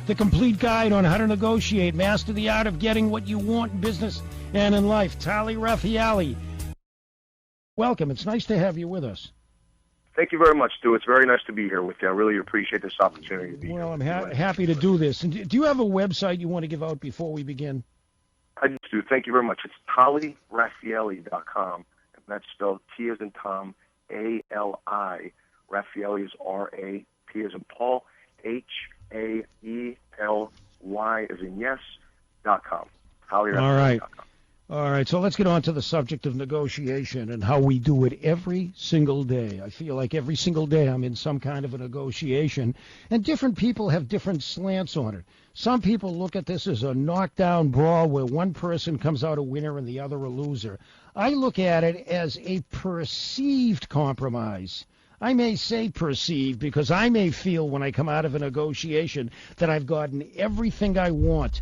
the complete guide on how to negotiate, master the art of getting what you want in business and in life. Tali Raphaely, welcome. It's nice to have you with us. Thank you very much, Stu. It's very nice to be here with you. I really appreciate this opportunity to be here. Well, I'm happy to do this. And do you have a website you want to give out before we begin? I do. Thank you very much. It's TaliRaphaely.com, and that's spelled T as in Tom, A-L-I. Raphaely is R-A-P as in Paul, H-A-E-L-Y as in yes.com. TaliRaphaely.com. All right, so let's get on to the subject of negotiation and how we do it every single day. I feel like every single day I'm in some kind of a negotiation, and different people have different slants on it. Some people look at this as a knockdown brawl where one person comes out a winner and the other a loser. I look at it as a perceived compromise. I may say perceived because I may feel when I come out of a negotiation that I've gotten everything I want.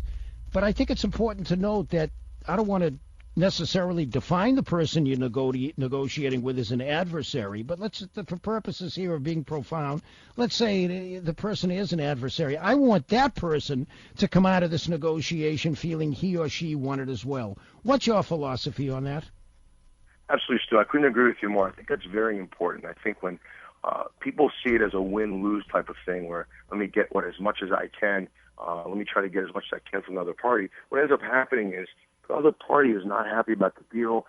But I think it's important to note that I don't want to necessarily define the person you're negotiating with as an adversary, but for purposes here of being profound, let's say the person is an adversary. I want that person to come out of this negotiation feeling he or she won it as well. What's your philosophy on that? Absolutely, Stu. I couldn't agree with you more. I think that's very important. I think when people see it as a win-lose type of thing where let me get as much as I can, let me try to get as much as I can from the other party, what ends up happening is the other party is not happy about the deal.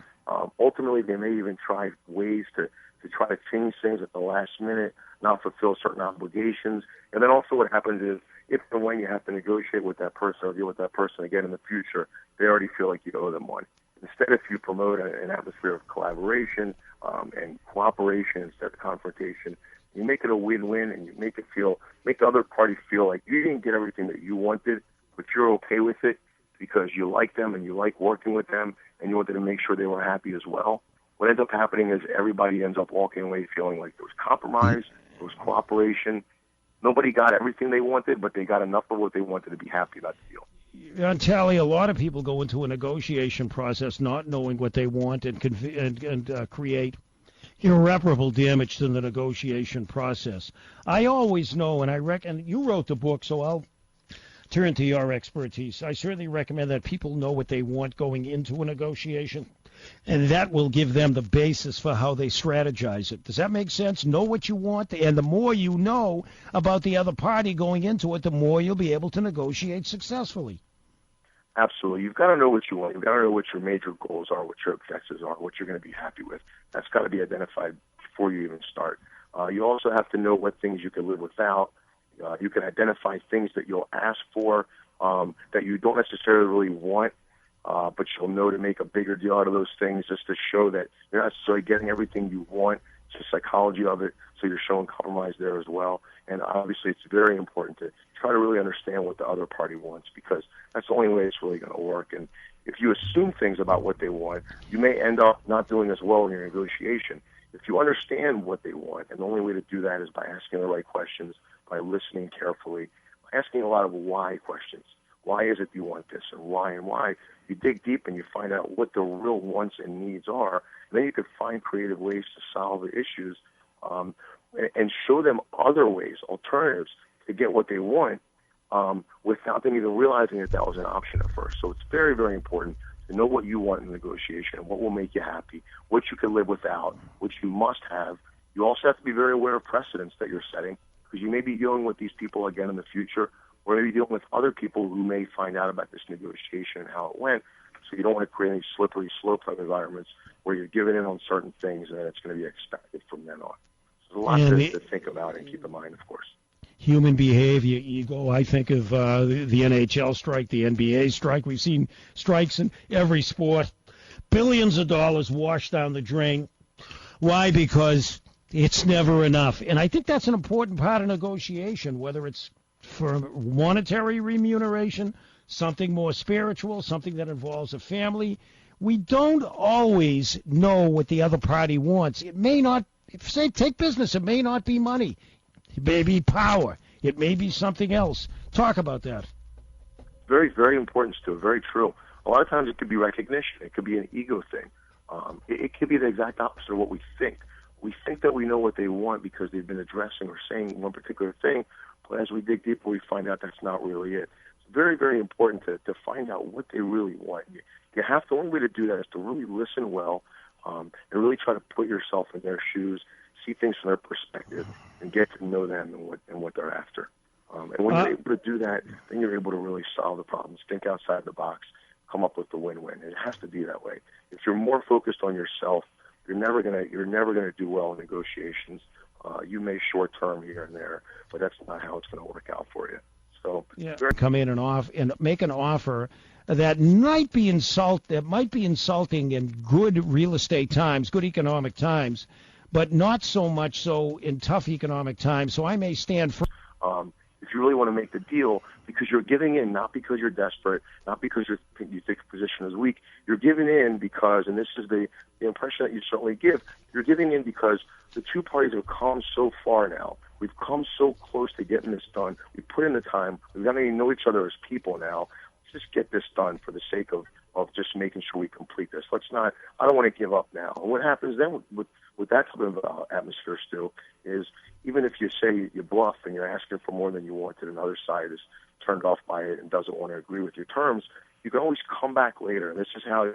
Ultimately, they may even try ways to try to change things at the last minute, not fulfill certain obligations. And then also what happens is if and when you have to negotiate with that person or deal with that person again in the future, they already feel like you owe them one. Instead, if you promote an atmosphere of collaboration and cooperation instead of confrontation, you make it a win-win and you make the other party feel like you didn't get everything that you wanted, but you're okay with it because you like them and you like working with them and you wanted to make sure they were happy as well. What ends up happening is everybody ends up walking away feeling like there was compromise, there was cooperation. Nobody got everything they wanted, but they got enough of what they wanted to be happy about the deal. On Tali, a lot of people go into a negotiation process not knowing what they want and create irreparable damage to the negotiation process. I always know, and I reckon you wrote the book, so I'll turn to your expertise. I certainly recommend that people know what they want going into a negotiation, and that will give them the basis for how they strategize it. Does that make sense? Know what you want, and the more you know about the other party going into it, the more you'll be able to negotiate successfully. Absolutely. You've got to know what you want. You've got to know what your major goals are, what your objectives are, what you're going to be happy with. That's got to be identified before you even start. You also have to know what things you can live without. You can identify things that you'll ask for that you don't necessarily really want, but you'll know to make a bigger deal out of those things just to show that you're not necessarily getting everything you want. It's the psychology of it, so you're showing compromise there as well. And obviously it's very important to try to really understand what the other party wants because that's the only way it's really going to work. And if you assume things about what they want, you may end up not doing as well in your negotiation. If you understand what they want, and the only way to do that is by asking the right questions, by listening carefully, by asking a lot of why questions. Why is it you want this, and why and why? You dig deep and you find out what the real wants and needs are, and then you can find creative ways to solve the issues and show them other ways, alternatives, to get what they want without them even realizing that was an option at first. So it's very, very important to know what you want in negotiation, what will make you happy, what you can live without, what you must have. You also have to be very aware of precedents that you're setting because you may be dealing with these people again in the future or maybe dealing with other people who may find out about this negotiation and how it went. So you don't want to create any slippery slope type environments where you're giving in on certain things and it's going to be expected from then on. So there's a lot to think about and keep in mind, of course. Human behavior, ego. I think of the NHL strike, the NBA strike. We've seen strikes in every sport. Billions of dollars washed down the drain. Why? Because it's never enough. And I think that's an important part of negotiation, whether it's for monetary remuneration, something more spiritual, something that involves a family. We don't always know what the other party wants. It may not, say, take business, it may not be money. It may be power. It may be something else. Talk about that. Very, very important, Stu. Very true. A lot of times it could be recognition. It could be an ego thing. It could be the exact opposite of what we think. We think that we know what they want because they've been addressing or saying one particular thing, But as we dig deeper, we find out that's not really it. It's very, very important to find out what they really want. You have to, the only way to do that is to really listen well, and really try to put yourself in their shoes, see things from their perspective, and get to know them and what they're after. And when you're able to do that, then you're able to really solve the problems, think outside the box, come up with the win-win. And it has to be that way. If you're more focused on yourself, you're never gonna do well in negotiations. You may short-term here and there, but that's not how it's going to work out for you. So come in and make an offer that might be insulting in good real estate times, good economic times, but not so much so in tough economic times. So I may stand for. If you really want to make the deal, because you're giving in, not because you're desperate, not because you think the position is weak, you're giving in because, and this is the impression that you certainly give, you're giving in because the two parties have come so far now. We've come so close to getting this done. We've put in the time. We've gotten to know each other as people now. Let's just get this done for the sake of just making sure we complete this. I don't want to give up now. And what happens then with that type of atmosphere, Stu, is even if you say you bluff and you're asking for more than you want, and another side is turned off by it and doesn't want to agree with your terms, you can always come back later. And this is how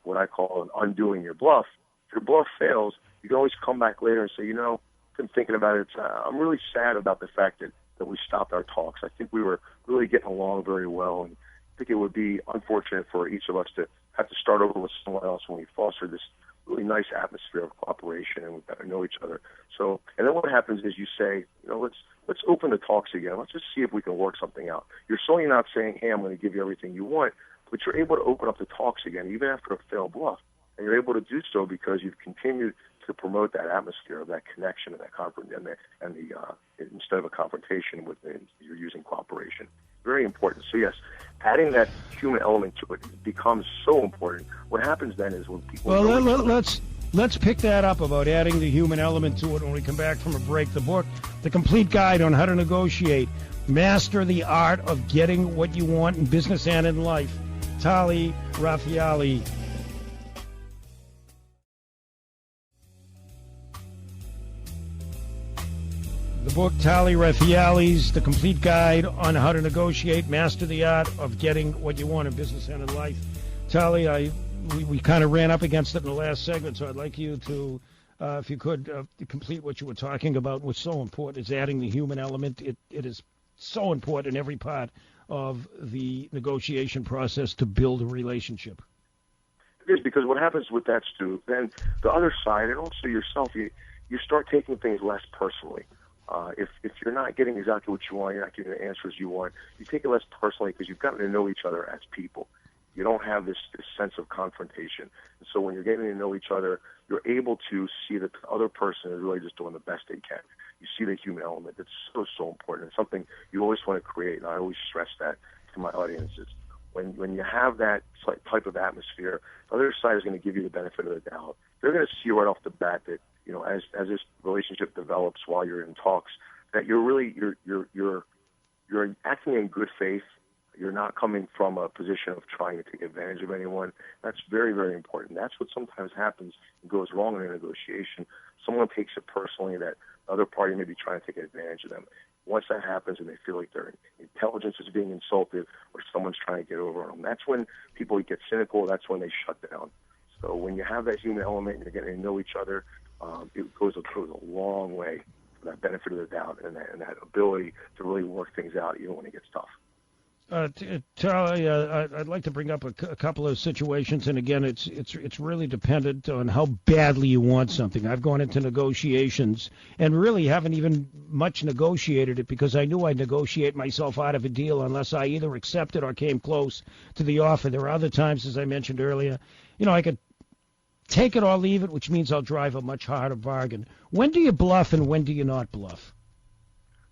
what I call undoing your bluff. If your bluff fails, you can always come back later and say, I've been thinking about it. I'm really sad about the fact that we stopped our talks. I think we were really getting along very well, and I think it would be unfortunate for each of us to have to start over with someone else when we fostered this really nice atmosphere of cooperation and we've got to know each other. So, and then what happens is you say, let's open the talks again. Let's just see if we can work something out. You're certainly not saying, hey, I'm going to give you everything you want, but you're able to open up the talks again, even after a failed bluff. And you're able to do so because you've continued to promote that atmosphere of that connection and that instead of a confrontation you're using cooperation. Very important. So yes, adding that human element to it becomes so important. What happens then is when people let's pick that up about adding the human element to it when we come back from a break. The book, The Complete Guide on How to Negotiate, Master the Art of Getting What You Want in Business and in Life. Tali Raphaely. The book, Tali Raphaely's The Complete Guide on How to Negotiate, Master the Art of Getting What You Want in Business and in Life. Tali, we kind of ran up against it in the last segment, so I'd like you to, if you could, complete what you were talking about. What's so important is adding the human element. It is so important in every part of the negotiation process to build a relationship. It is, because what happens with that, Stu, then the other side, and also yourself, you start taking things less personally. If you're not getting exactly what you want, you're not getting the answers you want, you take it less personally because you've gotten to know each other as people. You don't have this sense of confrontation. And so when you're getting to know each other, you're able to see that the other person is really just doing the best they can. You see the human element. It's so, so important. It's something you always want to create, and I always stress that to my audiences. When you have that type of atmosphere, the other side is going to give you the benefit of the doubt. They're going to see right off the bat that, as this relationship develops while you're in talks, that you're acting in good faith. You're not coming from a position of trying to take advantage of anyone. That's very, very important. That's what sometimes happens and goes wrong in a negotiation. Someone takes it personally that the other party may be trying to take advantage of them. Once that happens and they feel like their intelligence is being insulted or someone's trying to get over on them, that's when people get cynical. That's when they shut down. So when you have that human element and you're getting to know each other, it goes a long way for that benefit of the doubt and that ability to really work things out even when it gets tough. Tali, I'd like to bring up a couple of situations, and again, it's really dependent on how badly you want something. I've gone into negotiations and really haven't even much negotiated it because I knew I'd negotiate myself out of a deal unless I either accepted or came close to the offer. There are other times, as I mentioned earlier, I could take it or leave it, which means I'll drive a much harder bargain. When do you bluff and when do you not bluff?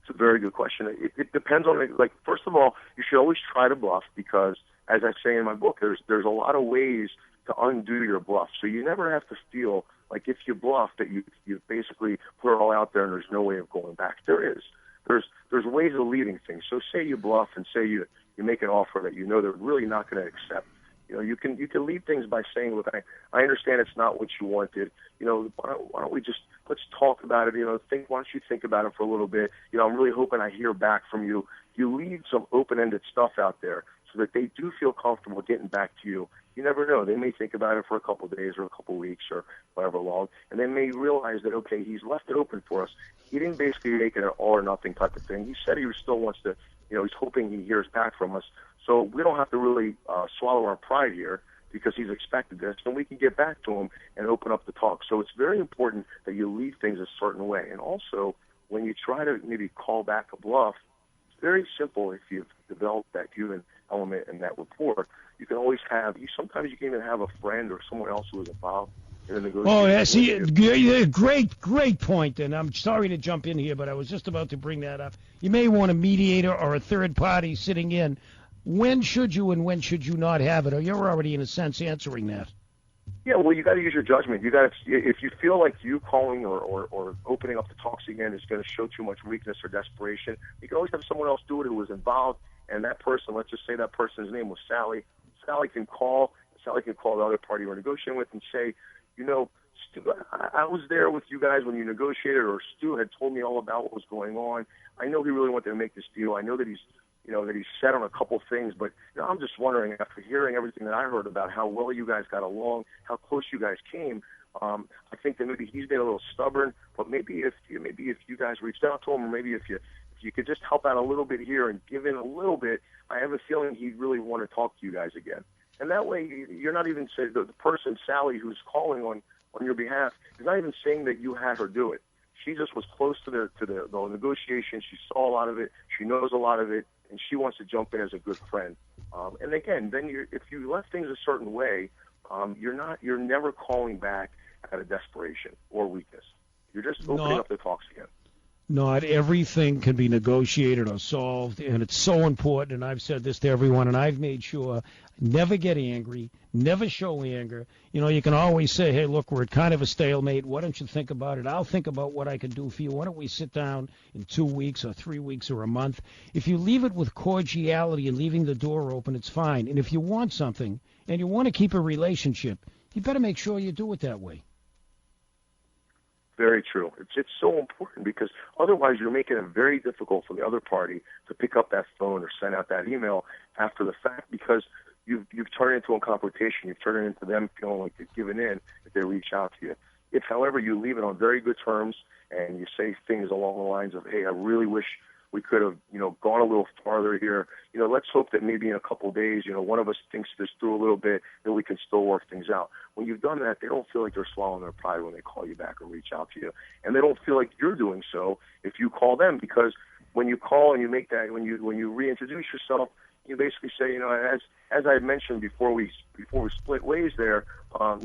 It's a very good question. It depends on, first of all, you should always try to bluff because, as I say in my book, there's a lot of ways to undo your bluff. So you never have to feel like if you bluff that you basically put it all out there and there's no way of going back. There is. There's ways of leaving things. So say you bluff and say you make an offer that they're really not going to accept. You can lead things by saying, look, I understand it's not what you wanted. Why don't we just let's talk about it. Why don't you think about it for a little bit? I'm really hoping I hear back from you. You leave some open-ended stuff out there so that they do feel comfortable getting back to you. You never know. They may think about it for a couple of days or a couple of weeks or however long, and they may realize that, okay, he's left it open for us. He didn't basically make it an all or nothing type of thing. He said he still wants to, he's hoping he hears back from us. So we don't have to really swallow our pride here because he's expected this, and we can get back to him and open up the talk. So it's very important that you leave things a certain way. And also, when you try to maybe call back a bluff, it's very simple if you've developed that human element and that rapport. You can always sometimes you can even have a friend or someone else who is involved in the negotiation. Oh, yeah, see, great point. And I'm sorry to jump in here, but I was just about to bring that up. You may want a mediator or a third party sitting in. When should you and when should you not have it? Or you're already, in a sense, answering that. Yeah, well, you got to use your judgment. If you feel like you calling or opening up the talks again is going to show too much weakness or desperation, you can always have someone else do it who was involved. And that person, let's just say that person's name was Sally. Sally can call the other party we're negotiating with and say, Stu, I was there with you guys when you negotiated, or Stu had told me all about what was going on. I know he really wanted to make this deal. I know that he's set on a couple things, but I'm just wondering, after hearing everything that I heard about how well you guys got along, how close you guys came, I think that maybe he's been a little stubborn. But maybe if you guys reached out to him, or maybe if you could just help out a little bit here and give in a little bit, I have a feeling he'd really want to talk to you guys again. And that way, you're not even saying the person, Sally, who's calling on your behalf, is not even saying that you had her do it. She just was close to the negotiation. She saw a lot of it. She knows a lot of it, and she wants to jump in as a good friend. And again, then if you left things a certain way, you're never calling back out of desperation or weakness. You're just opening up the talks again. Not everything can be negotiated or solved, and it's so important, and I've said this to everyone, and I've made sure, never get angry, never show anger. You can always say, hey, look, we're at kind of a stalemate. Why don't you think about it? I'll think about what I can do for you. Why don't we sit down in 2 weeks or 3 weeks or a month? If you leave it with cordiality and leaving the door open, it's fine. And if you want something and you want to keep a relationship, you better make sure you do it that way. Very true. It's so important because otherwise you're making it very difficult for the other party to pick up that phone or send out that email after the fact, because you've turned it into a confrontation. You've turned it into them feeling like they've given in if they reach out to you. If, however, you leave it on very good terms and you say things along the lines of, hey, I really wish we could have, gone a little farther here. Let's hope that maybe in a couple of days, one of us thinks this through a little bit, and we can still work things out. When you've done that, they don't feel like they're swallowing their pride when they call you back or reach out to you. And they don't feel like you're doing so if you call them, because when you call and you make that, when you reintroduce yourself, you basically say, as I mentioned before we split ways there, I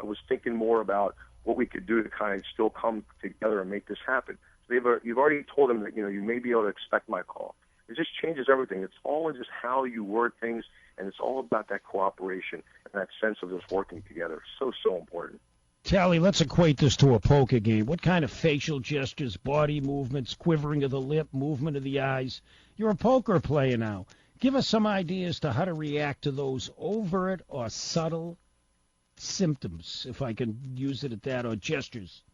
was thinking more about what we could do to kind of still come together and make this happen. You've already told them that, you may be able to expect my call. It just changes everything. It's all in just how you word things, and it's all about that cooperation and that sense of just working together. So important. Tali, let's equate this to a poker game. What kind of facial gestures, body movements, quivering of the lip, movement of the eyes? You're a poker player now. Give us some ideas to how to react to those overt or subtle symptoms, if I can use it at that, or gestures.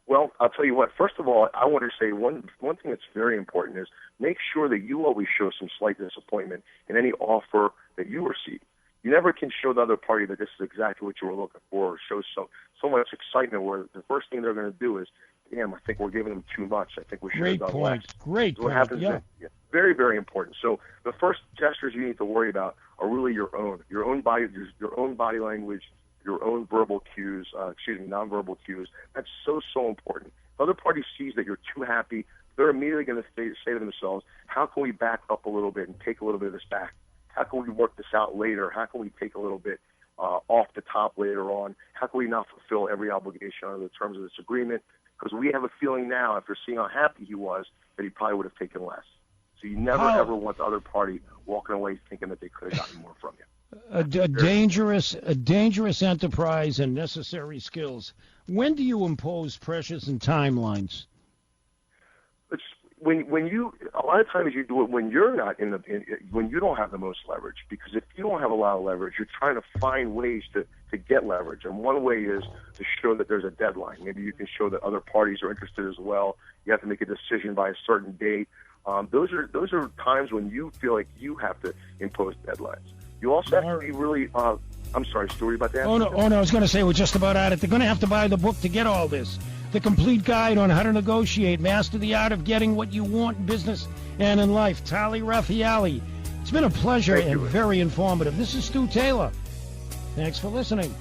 Well, I'll tell you what. First of all, I want to say one thing that's very important is make sure that you always show some slight disappointment in any offer that you receive. You never can show the other party that this is exactly what you were looking for, or show so much excitement where the first thing they're going to do is, damn, I think we're giving them too much. I think we should have done less. Great point. What happens yeah. Very, very important. So the first gestures you need to worry about are really your own body language, your own verbal cues, nonverbal cues. That's so important. If the other party sees that you're too happy, they're immediately going to say to themselves, how can we back up a little bit and take a little bit of this back? How can we work this out later? How can we take a little bit off the top later on? How can we not fulfill every obligation under the terms of this agreement? Because we have a feeling now, after seeing how happy he was, that he probably would have taken less. So you never, ever want the other party walking away thinking that they could have gotten more from you. A dangerous enterprise and necessary skills. When do you impose pressures and timelines? when you a lot of times you do it when you're not when you don't have the most leverage, because if you don't have a lot of leverage, you're trying to find ways to get leverage, and one way is to show that there's a deadline. Maybe you can show that other parties are interested as well. You have to make a decision by a certain date. Those are times when you feel like you have to impose deadlines. You also have to be really. I'm sorry, Stu, about that. Oh no, I was going to say we're just about at it. They're going to have to buy the book to get all this. The complete guide on how to negotiate, master the art of getting what you want in business and in life. Tali Raphaely. It's been a pleasure and very informative. This is Stu Taylor. Thanks for listening.